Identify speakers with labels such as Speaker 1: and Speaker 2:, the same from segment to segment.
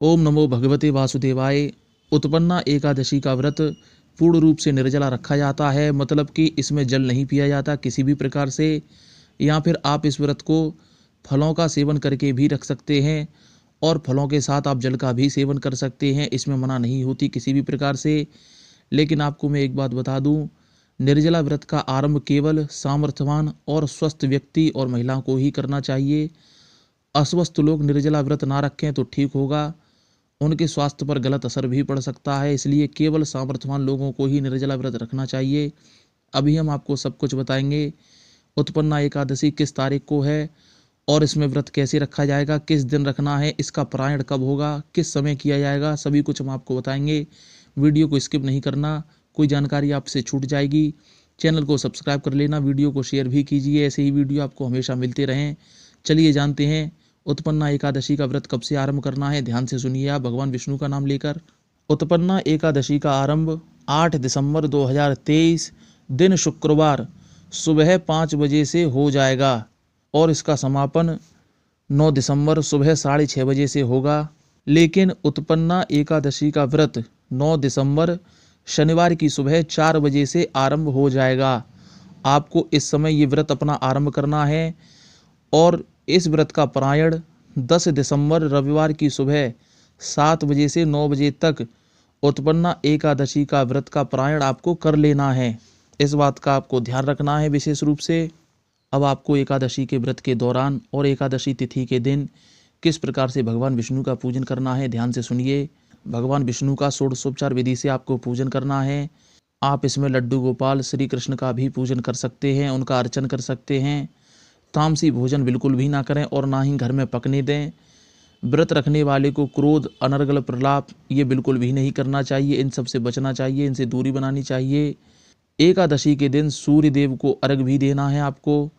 Speaker 1: ओम नमो भगवते वासुदेवाय। उत्पन्ना एकादशी का व्रत पूर्ण रूप से निर्जला रखा जाता है, मतलब कि इसमें जल नहीं पिया जाता किसी भी प्रकार से। या फिर आप इस व्रत को फलों का सेवन करके भी रख सकते हैं और फलों के साथ आप जल का भी सेवन कर सकते हैं, इसमें मना नहीं होती किसी भी प्रकार से। लेकिन आपको मैं एक बात बता दूं, निर्जला व्रत का आरंभ केवल सामर्थ्यवान और स्वस्थ व्यक्ति और महिलाओं को ही करना चाहिए। अस्वस्थ लोग निर्जला व्रत ना रखें तो ठीक होगा, उनके स्वास्थ्य पर गलत असर भी पड़ सकता है, इसलिए केवल सामर्थ्यवान लोगों को ही निर्जला व्रत रखना चाहिए। अभी हम आपको सब कुछ बताएंगे। उत्पन्ना एकादशी किस तारीख को है और इसमें व्रत कैसे रखा जाएगा, किस दिन रखना है, इसका पारायण कब होगा, किस समय किया जाएगा, सभी कुछ हम आपको बताएंगे। वीडियो को स्किप नहीं करना, कोई जानकारी आपसे छूट जाएगी। चैनल को सब्सक्राइब कर लेना, वीडियो को शेयर भी कीजिए, ऐसे ही वीडियो आपको हमेशा मिलते रहें। चलिए जानते हैं उत्पन्ना एकादशी का व्रत कब से आरंभ करना है। ध्यान से सुनिए आप भगवान विष्णु का नाम लेकर। उत्पन्ना एकादशी का आरंभ 8 दिसंबर 2023 दिन शुक्रवार सुबह 5 बजे से हो जाएगा और इसका समापन 9 दिसंबर सुबह 6:30 बजे से होगा। लेकिन उत्पन्ना एकादशी का व्रत 9 दिसंबर शनिवार की सुबह 4 बजे से आरंभ हो जाएगा। आपको इस समय ये व्रत अपना आरंभ करना है और इस व्रत का पारायण 10 दिसंबर रविवार की सुबह 7 बजे से 9 बजे तक उत्पन्ना एकादशी का व्रत का पारायण आपको कर लेना है। इस बात का आपको ध्यान रखना है विशेष रूप से। अब आपको एकादशी के व्रत के दौरान और एकादशी तिथि के दिन किस प्रकार से भगवान विष्णु का पूजन करना है, ध्यान से सुनिए। भगवान विष्णु का षोडशोपचार विधि से आपको पूजन करना है। आप इसमें लड्डू गोपाल श्री कृष्ण का भी पूजन कर सकते हैं, उनका अर्चन कर सकते हैं। तामसी भोजन बिल्कुल भी ना करें और ना ही घर में पकने दें। व्रत रखने वाले को क्रोध, अनर्गल, प्रलाप ये बिल्कुल भी नहीं करना चाहिए, इन सब से बचना चाहिए, इनसे दूरी बनानी चाहिए। एकादशी के दिन सूर्य देव को अर्घ भी देना है आपको,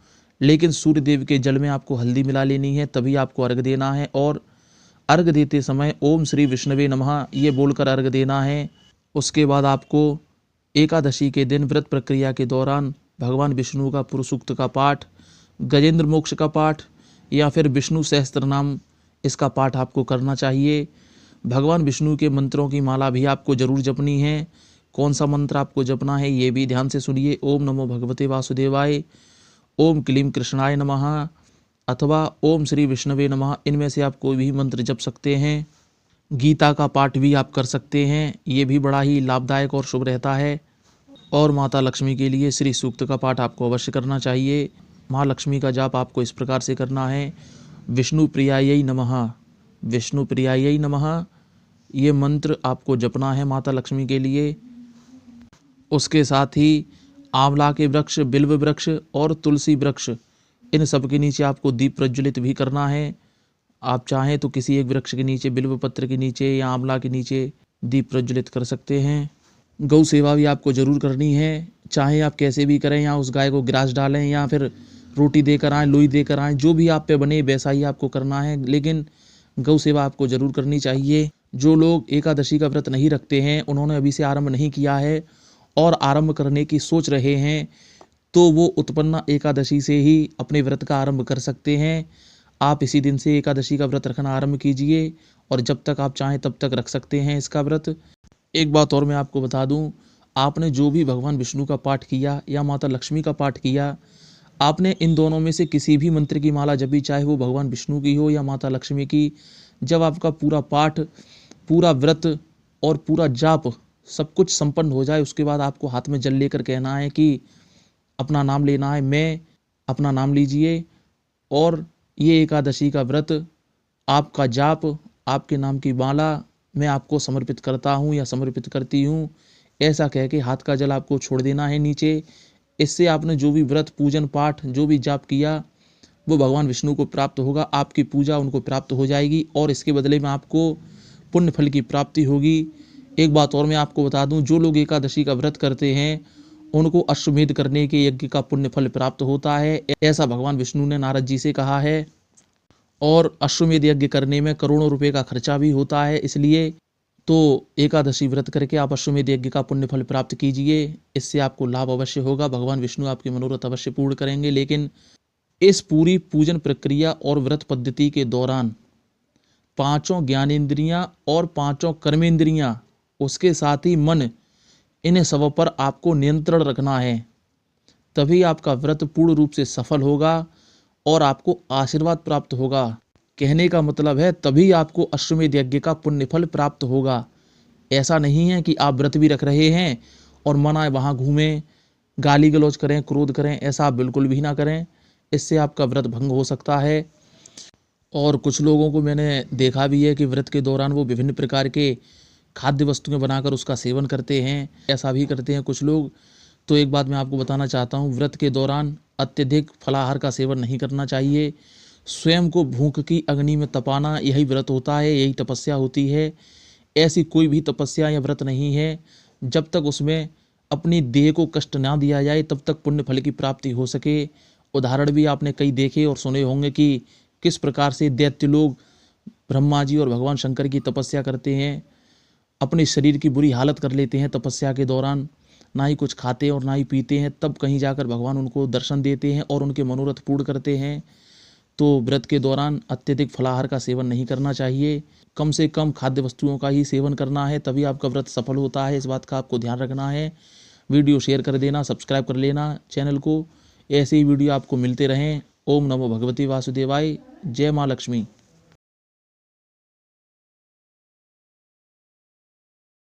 Speaker 1: लेकिन सूर्य देव के जल में आपको हल्दी मिला लेनी है, तभी आपको अर्घ देना है। और अर्घ देते समय ओम श्री विष्णवे नमः ये बोलकर अर्घ देना है। उसके बाद आपको एकादशी के दिन व्रत प्रक्रिया के दौरान भगवान विष्णु का पुरुष सूक्त का पाठ, गजेंद्र मोक्ष का पाठ या फिर विष्णु सहस्त्र नाम इसका पाठ आपको करना चाहिए। भगवान विष्णु के मंत्रों की माला भी आपको जरूर जपनी है। कौन सा मंत्र आपको जपना है ये भी ध्यान से सुनिए। ओम नमो भगवते वासुदेवाय, ओम क्लीम कृष्णाय नमः अथवा ओम श्री विष्णवे नमः, इनमें से आप कोई भी मंत्र जप सकते हैं। गीता का पाठ भी आप कर सकते हैं, ये भी बड़ा ही लाभदायक और शुभ रहता है। और माता लक्ष्मी के लिए श्री सूक्त का पाठ आपको अवश्य करना चाहिए। माँ लक्ष्मी का जाप आपको इस प्रकार से करना है। विष्णु प्रियायै नमः, विष्णु प्रियायै नमः ये मंत्र आपको जपना है माता लक्ष्मी के लिए। उसके साथ ही आंवला के वृक्ष, बिल्व वृक्ष और तुलसी वृक्ष, इन सब के नीचे आपको दीप प्रज्वलित भी करना है। आप चाहें तो किसी एक वृक्ष के नीचे, बिल्व पत्र के नीचे या आंवला के नीचे दीप प्रज्वलित कर सकते हैं। गौ सेवा भी आपको जरूर करनी है, चाहे आप कैसे भी करें, या उस गाय को ग्रास डालें या फिर रोटी देकर आएँ, लोई देकर आएँ, जो भी आप पे बने वैसा ही आपको करना है, लेकिन गौ सेवा आपको जरूर करनी चाहिए। जो लोग एकादशी का व्रत नहीं रखते हैं, उन्होंने अभी से आरंभ नहीं किया है और आरंभ करने की सोच रहे हैं, तो वो उत्पन्ना एकादशी से ही अपने व्रत का आरंभ कर सकते हैं। आप इसी दिन से एकादशी का व्रत रखना आरंभ कीजिए और जब तक आप चाहें तब तक रख सकते हैं इसका व्रत। एक बात और मैं आपको बता दूं, आपने जो भी भगवान विष्णु का पाठ किया या माता लक्ष्मी का पाठ किया, आपने इन दोनों में से किसी भी मंत्र की माला जपी, चाहे वो भगवान विष्णु की हो या माता लक्ष्मी की, जब आपका पूरा पाठ, पूरा व्रत और पूरा जाप सब कुछ संपन्न हो जाए, उसके बाद आपको हाथ में जल लेकर कहना है कि अपना नाम लेना है, मैं अपना नाम लीजिए और ये एकादशी का व्रत, आपका जाप, आपके नाम की माला मैं आपको समर्पित करता हूँ या समर्पित करती हूँ, ऐसा कह के हाथ का जल आपको छोड़ देना है नीचे। इससे आपने जो भी व्रत, पूजन, पाठ, जो भी जाप किया वो भगवान विष्णु को प्राप्त होगा, आपकी पूजा उनको प्राप्त हो जाएगी और इसके बदले में आपको पुण्य फल की प्राप्ति होगी। एक बात और मैं आपको बता दूं, जो लोग एकादशी का व्रत करते हैं उनको अश्वमेध करने के यज्ञ का पुण्य फल प्राप्त होता है, ऐसा भगवान विष्णु ने नारद जी से कहा है। और अश्वमेध यज्ञ करने में करोड़ों रुपए का खर्चा भी होता है, इसलिए तो एकादशी व्रत करके आप अश्वमेध यज्ञ का पुण्य फल प्राप्त कीजिए, इससे आपको लाभ अवश्य होगा, भगवान विष्णु आपके मनोरथ अवश्य पूर्ण करेंगे। लेकिन इस पूरी पूजन प्रक्रिया और व्रत पद्धति के दौरान पांचों ज्ञानेंद्रियां और पांचों कर्मेंद्रियां, उसके साथ ही मन, इन सब पर आपको नियंत्रण रखना है। तभी आपका व्रत पूर्ण रूप से सफल होगा और आपको आशीर्वाद प्राप्त होगा। कहने का मतलब है तभी आपको अश्वमेध यज्ञ का पुण्य फल प्राप्त होगा। ऐसा नहीं है कि आप व्रत भी रख रहे हैं और मन आए वहाँ घूमें, गाली गलौज करें, क्रोध करें, ऐसा आप बिल्कुल भी ना करें। इससे आपका व्रत भंग हो सकता है। और कुछ लोगों को मैंने देखा भी है कि व्रत के दौरान वो विभिन्न प्रकार के खाद्य वस्तुएं बनाकर उसका सेवन करते हैं, ऐसा भी करते हैं कुछ लोग। तो एक बात मैं आपको बताना चाहता हूँ, व्रत के दौरान अत्यधिक फलाहार का सेवन नहीं करना चाहिए। स्वयं को भूख की अग्नि में तपाना, यही व्रत होता है, यही तपस्या होती है। ऐसी कोई भी तपस्या या व्रत नहीं है जब तक उसमें अपनी देह को कष्ट ना दिया जाए तब तक पुण्य फल की प्राप्ति हो सके। उदाहरण भी आपने कई देखे और सुने होंगे कि किस प्रकार से दैत्य लोग ब्रह्मा जी और भगवान शंकर की तपस्या करते हैं, अपने शरीर की बुरी हालत कर लेते हैं तपस्या के दौरान, ना ही कुछ खाते और ना ही पीते हैं, तब कहीं जाकर भगवान उनको दर्शन देते हैं और उनके मनोरथ पूर्ण करते हैं। तो व्रत के दौरान अत्यधिक फलाहार का सेवन नहीं करना चाहिए, कम से कम खाद्य वस्तुओं का ही सेवन करना है, तभी आपका व्रत सफल होता है। इस बात का आपको ध्यान रखना है। वीडियो शेयर कर देना, सब्सक्राइब कर लेना चैनल को, ऐसे ही वीडियो आपको मिलते रहें। ओम नमो भगवती वासुदेवाय। जय माँ लक्ष्मी।